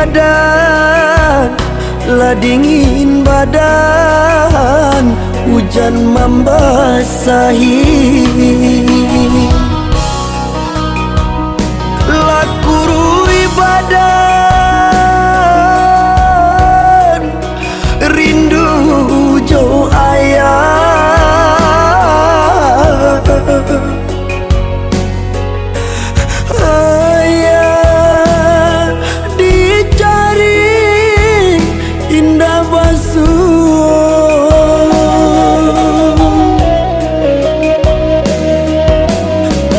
badan, lah dingin badan, hujan membasahi. Lah kurui badan, rindu jo ayah. Ayah dicari indah basuh,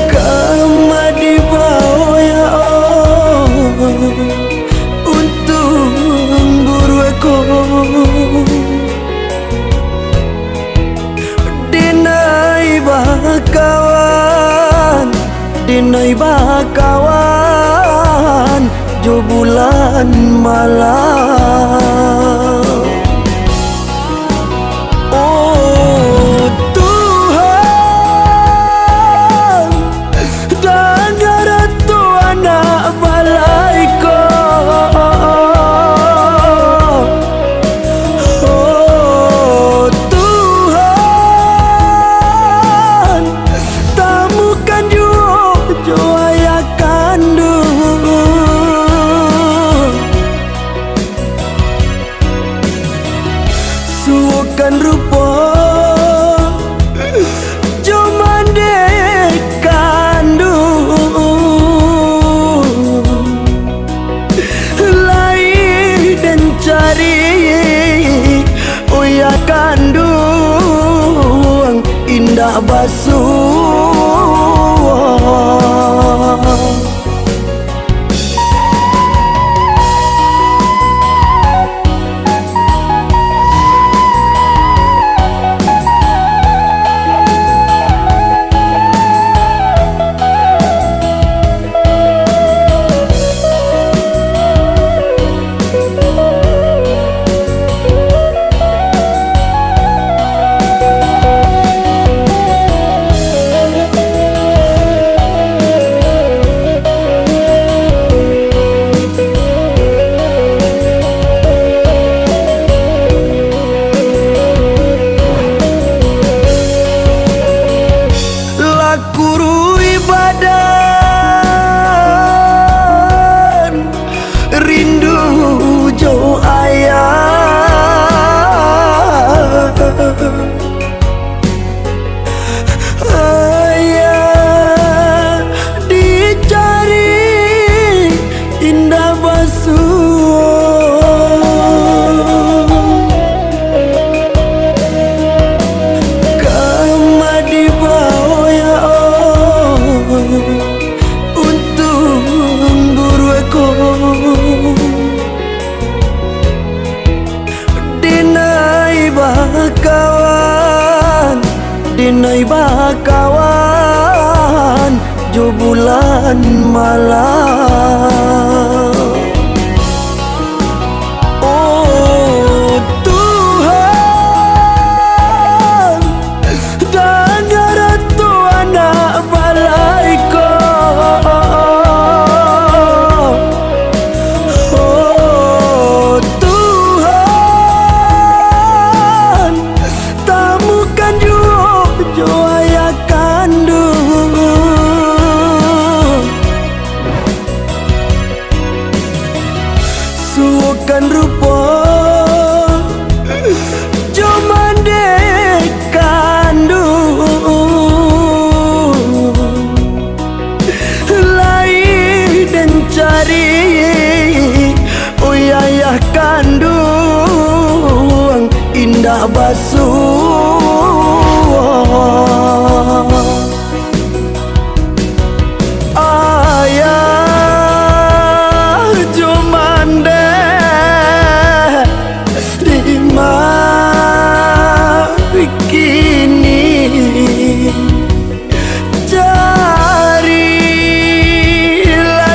kama dibawa ya untuk buru aku. Dinai bakawan, dinai bakawan, jo bulan malam. Oh Tuhan, dengar tu anak balaiku. Oh Tuhan, tamukan jo ayah kandung. Sukan rupa jo mandek kandung, lai dan cari uya kandung indah basuh. Kurui badan, rindu jo ayah. Ayah dicari indah basuh, kama dibawa ya untuk buru aku. Dinai bakawan, dinai bakawan, jo bulan malam. Oh Tuhan, dengar tu anak balaiku. Oh Tuhan, tamukan jo ayah kandung. Sukan rupa jo mandek kandung, lai dan cari uyayah kandung indah basuh. Ayah jo mandek di mana kini, carilah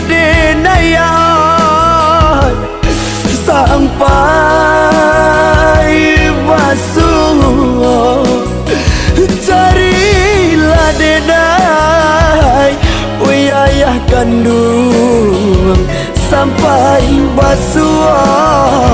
denayah sampai basuh. Carilah denai uyayah kandung sampai basuh